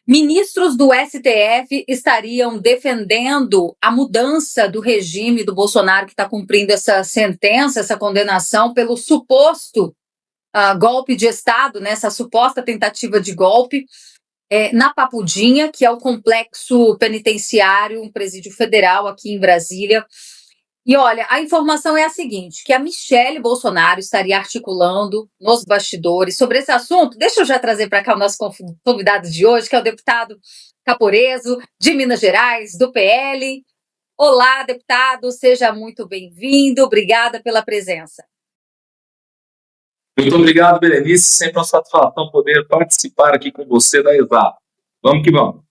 Ministros do STF estariam defendendo a mudança do regime do Bolsonaro, que está cumprindo essa sentença, essa condenação pelo suposto golpe de Estado, né, essa suposta tentativa de golpe, na Papudinha, que é o complexo penitenciário, um presídio federal aqui em Brasília. E olha, a informação é a seguinte, que a Michelle Bolsonaro estaria articulando nos bastidores sobre esse assunto. Deixa eu já trazer para cá o nosso convidado de hoje, que é o deputado Caporeso, de Minas Gerais, do PL. Olá, deputado, seja muito bem-vindo, obrigada pela presença. Muito obrigado, Berenice, sempre uma satisfação poder participar aqui com você da Exato. Vamos que vamos.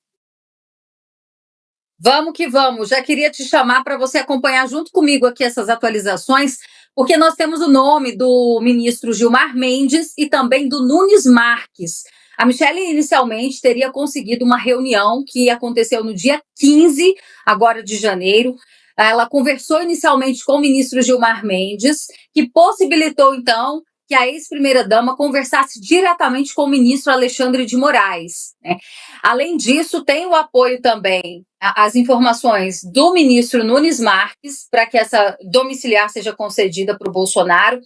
Vamos que vamos. Já queria te chamar para você acompanhar junto comigo aqui essas atualizações, porque nós temos o nome do ministro Gilmar Mendes e também do Nunes Marques. A Michelle inicialmente teria conseguido uma reunião que aconteceu no dia 15, agora de janeiro. Ela conversou inicialmente com o ministro Gilmar Mendes, que possibilitou, então, que a ex-primeira-dama conversasse diretamente com o ministro Alexandre de Moraes, né? Além disso, tem o apoio também, as informações do ministro Nunes Marques, para que essa domiciliar seja concedida para o Bolsonaro,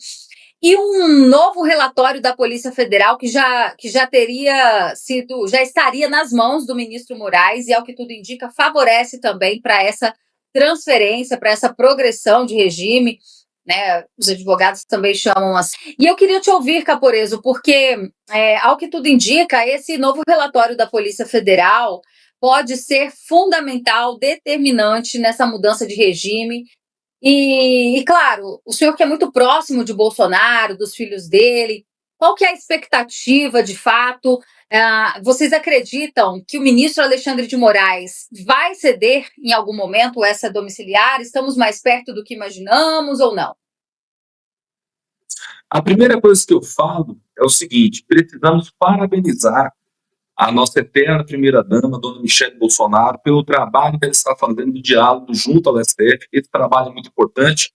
e um novo relatório da Polícia Federal que já estaria nas mãos do ministro Moraes, e ao que tudo indica, favorece também para essa transferência, para essa progressão de regime, né? Os advogados também chamam assim. E eu queria te ouvir, Caporeso, porque, ao que tudo indica, esse novo relatório da Polícia Federal pode ser fundamental, determinante nessa mudança de regime. E, claro, o senhor que é muito próximo de Bolsonaro, dos filhos dele, qual que é a expectativa, de fato? Vocês acreditam que o ministro Alexandre de Moraes vai ceder em algum momento essa domiciliar? Estamos mais perto do que imaginamos ou não? A primeira coisa que eu falo é o seguinte: precisamos parabenizar a nossa eterna primeira-dama, dona Michelle Bolsonaro, pelo trabalho que ela está fazendo de diálogo junto ao STF. Esse trabalho é muito importante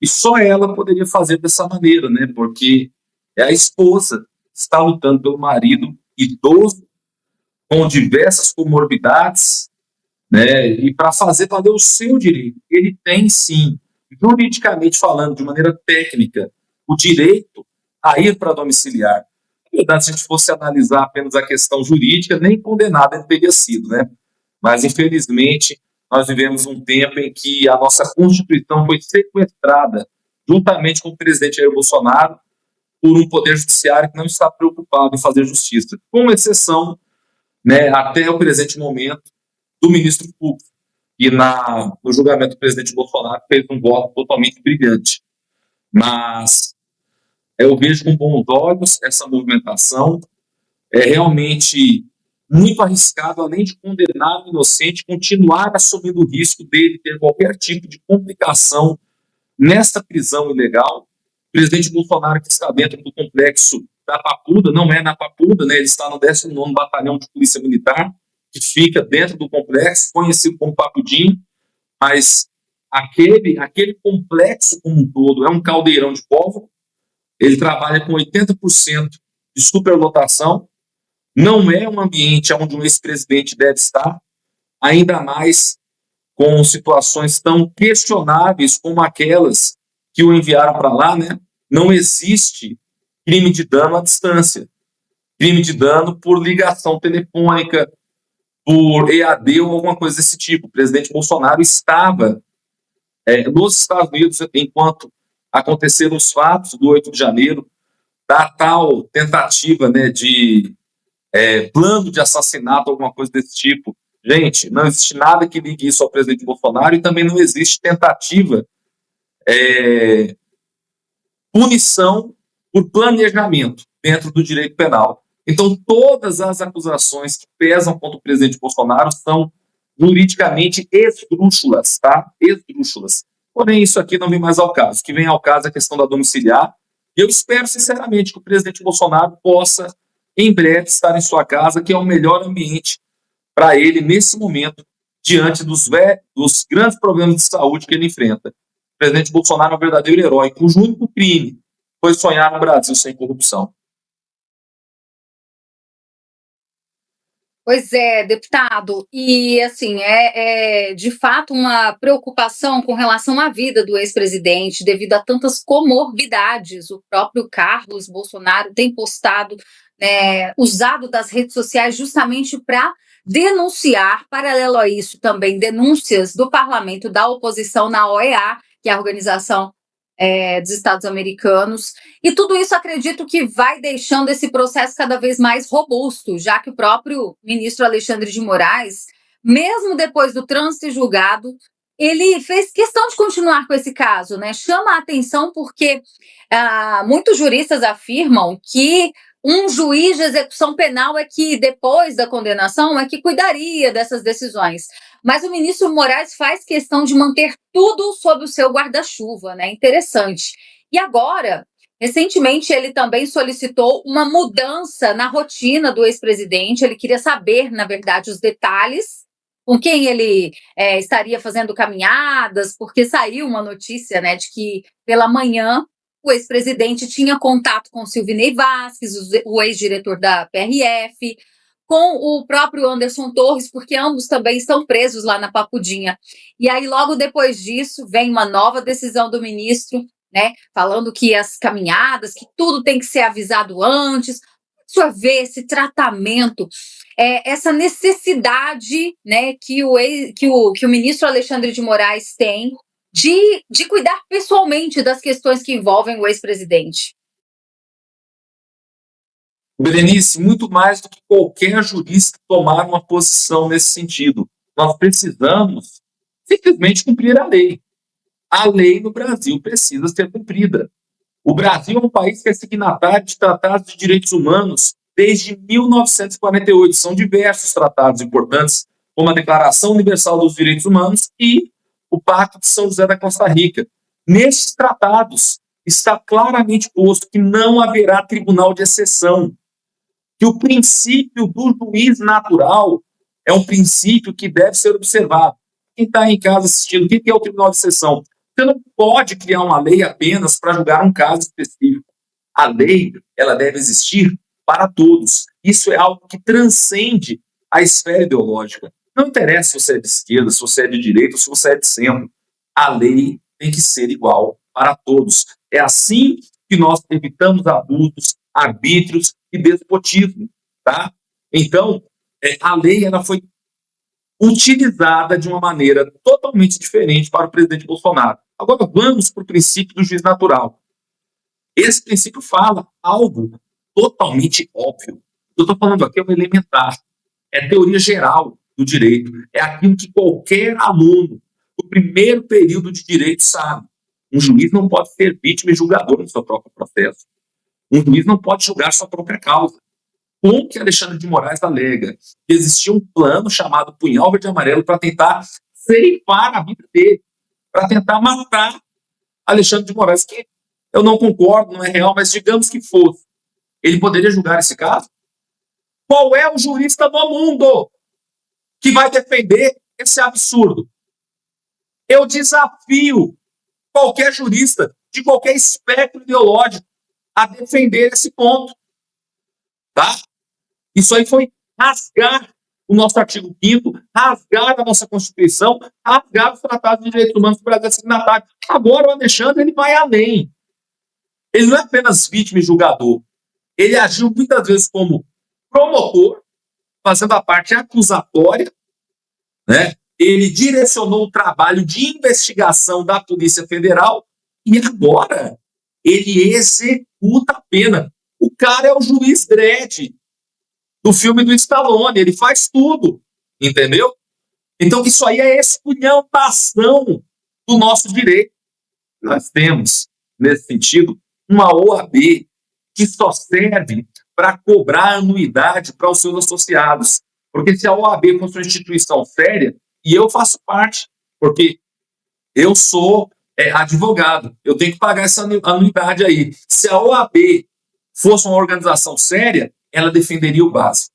e só ela poderia fazer dessa maneira, né? Porque é a esposa que está lutando pelo marido idoso, com diversas comorbidades, né? E para fazer valer o seu direito. Ele tem, sim, juridicamente falando, de maneira técnica, o direito a ir para domiciliar. Na verdade, se a gente fosse analisar apenas a questão jurídica, nem condenado ele teria sido, né? Mas, infelizmente, nós vivemos um tempo em que a nossa Constituição foi sequestrada, juntamente com o presidente Jair Bolsonaro, por um poder judiciário que não está preocupado em fazer justiça, com exceção, né, até o presente momento, do ministro Fux, que no julgamento do presidente Bolsonaro fez um voto totalmente brilhante. Mas eu vejo com bons olhos essa movimentação. É realmente muito arriscado, além de condenar o inocente, continuar assumindo o risco dele ter qualquer tipo de complicação nesta prisão ilegal. O presidente Bolsonaro, que está dentro do complexo da Papuda, não é na Papuda, né? Ele está no 19º Batalhão de Polícia Militar, que fica dentro do complexo, conhecido como Papudinho, mas aquele complexo como um todo é um caldeirão de pólvora. Ele trabalha com 80% de superlotação, não é um ambiente onde um ex-presidente deve estar, ainda mais com situações tão questionáveis como aquelas que o enviaram para lá, né? Não existe crime de dano à distância, crime de dano por ligação telefônica, por EAD ou alguma coisa desse tipo. O presidente Bolsonaro estava nos Estados Unidos enquanto aconteceram os fatos do 8 de janeiro, da tal tentativa, né, de plano de assassinato, alguma coisa desse tipo. Gente, não existe nada que ligue isso ao presidente Bolsonaro e também não existe tentativa, punição por planejamento dentro do direito penal. Então, todas as acusações que pesam contra o presidente Bolsonaro são juridicamente esdrúxulas, tá? Esdrúxulas. Porém, isso aqui não vem mais ao caso. O que vem ao caso é a questão da domiciliar. E eu espero, sinceramente, que o presidente Bolsonaro possa, em breve, estar em sua casa, que é o melhor ambiente para ele, nesse momento, diante dos grandes problemas de saúde que ele enfrenta. O presidente Bolsonaro é um verdadeiro herói, cujo único crime foi sonhar no Brasil sem corrupção. Pois é, deputado, e assim, é de fato uma preocupação com relação à vida do ex-presidente, devido a tantas comorbidades. O próprio Carlos Bolsonaro tem postado, usado das redes sociais justamente para denunciar, paralelo a isso, também denúncias do parlamento da oposição na OEA, que é a Organização dos Estados Americanos, e tudo isso acredito que vai deixando esse processo cada vez mais robusto, já que o próprio ministro Alexandre de Moraes, mesmo depois do trânsito e julgado, ele fez questão de continuar com esse caso, né? Chama a atenção porque muitos juristas afirmam que um juiz de execução penal é que, depois da condenação, é que cuidaria dessas decisões. Mas o ministro Moraes faz questão de manter tudo sob o seu guarda-chuva, né? Interessante. E agora, recentemente, ele também solicitou uma mudança na rotina do ex-presidente. Ele queria saber, na verdade, os detalhes, com quem ele estaria fazendo caminhadas, porque saiu uma notícia, né, de que pela manhã o ex-presidente tinha contato com Silvinei Vasquez, o ex-diretor da PRF, com o próprio Anderson Torres, porque ambos também estão presos lá na Papudinha. E aí, logo depois disso, vem uma nova decisão do ministro, né, falando que as caminhadas, que tudo tem que ser avisado antes. O senhor vê esse tratamento, essa necessidade, né, que o ministro Alexandre de Moraes tem de cuidar pessoalmente das questões que envolvem o ex-presidente? Berenice, muito mais do que qualquer jurista tomar uma posição nesse sentido. Nós precisamos simplesmente cumprir a lei. A lei no Brasil precisa ser cumprida. O Brasil é um país que é signatário de tratados de direitos humanos desde 1948. São diversos tratados importantes, como a Declaração Universal dos Direitos Humanos e o Pacto de São José da Costa Rica. Nesses tratados está claramente posto que não haverá tribunal de exceção, que o princípio do juiz natural é um princípio que deve ser observado. Quem está em casa assistindo, o que é o tribunal de exceção? Você não pode criar uma lei apenas para julgar um caso específico. A lei, ela deve existir para todos. Isso é algo que transcende a esfera ideológica. Não interessa se você é de esquerda, se você é de direita ou se você é de centro. A lei tem que ser igual para todos. É assim que nós evitamos abusos, arbítrios e despotismo, tá? Então, a lei ela foi utilizada de uma maneira totalmente diferente para o presidente Bolsonaro. Agora vamos para o princípio do juiz natural. Esse princípio fala algo totalmente óbvio. Eu estou falando aqui é o elementar, é teoria geral do direito, é aquilo que qualquer aluno do primeiro período de direito sabe. Um juiz não pode ser vítima e julgador no seu próprio processo. Um juiz não pode julgar sua própria causa. Como que Alexandre de Moraes alega que existia um plano chamado Punhal Verde e Amarelo para tentar ceifar a vida dele, para tentar matar Alexandre de Moraes, que eu não concordo, não é real, mas digamos que fosse. Ele poderia julgar esse caso? Qual é o jurista no mundo que vai defender esse absurdo? Eu desafio qualquer jurista de qualquer espectro ideológico a defender esse ponto, tá? Isso aí foi rasgar o nosso artigo 5º, rasgar a nossa Constituição, rasgar os tratados de direitos humanos do Brasil signatário. Agora o Alexandre ele vai além. Ele não é apenas vítima e julgador. Ele agiu muitas vezes como promotor, fazendo a parte acusatória, né? Ele direcionou o trabalho de investigação da Polícia Federal e agora ele executa a pena. O cara é o juiz Dredd do filme do Stallone, ele faz tudo, entendeu? Então isso aí é esculhambação do nosso direito. Nós temos, nesse sentido, uma OAB que só serve para cobrar anuidade para os seus associados. Porque se a OAB fosse uma instituição séria, e eu faço parte, porque eu sou advogado, eu tenho que pagar essa anuidade aí. Se a OAB fosse uma organização séria, ela defenderia o básico,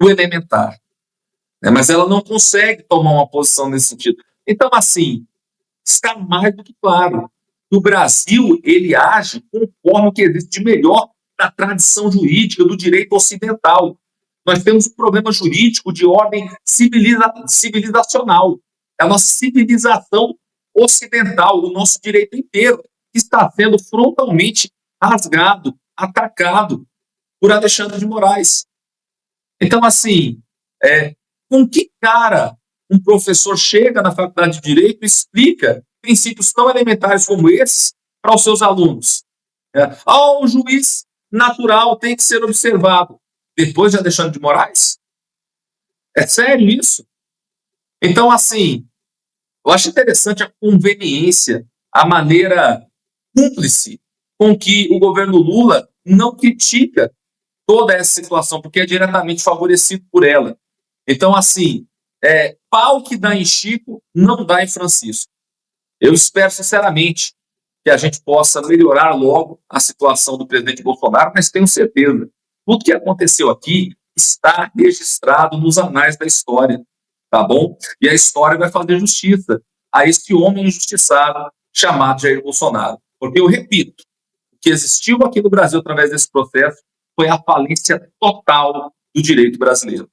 o elementar. Né? Mas ela não consegue tomar uma posição nesse sentido. Então, assim, está mais do que claro. O Brasil, ele age conforme o que existe de melhor da tradição jurídica do direito ocidental. Nós temos um problema jurídico de ordem civilizacional. É a nossa civilização ocidental, o nosso direito inteiro, que está sendo frontalmente rasgado, atacado por Alexandre de Moraes. Então, assim, com que cara um professor chega na faculdade de Direito e explica princípios tão elementares como esses para os seus alunos? O juiz natural tem que ser observado. Depois de Alexandre de Moraes? É sério isso? Então, assim, eu acho interessante a conveniência, a maneira cúmplice com que o governo Lula não critica toda essa situação, porque é diretamente favorecido por ela. Então, assim, pau que dá em Chico, não dá em Francisco. Eu espero, sinceramente, que a gente possa melhorar logo a situação do presidente Bolsonaro, mas tenho certeza, tudo que aconteceu aqui está registrado nos anais da história, tá bom? E a história vai fazer justiça a esse homem injustiçado chamado Jair Bolsonaro. Porque, eu repito, o que existiu aqui no Brasil através desse processo foi a falência total do direito brasileiro.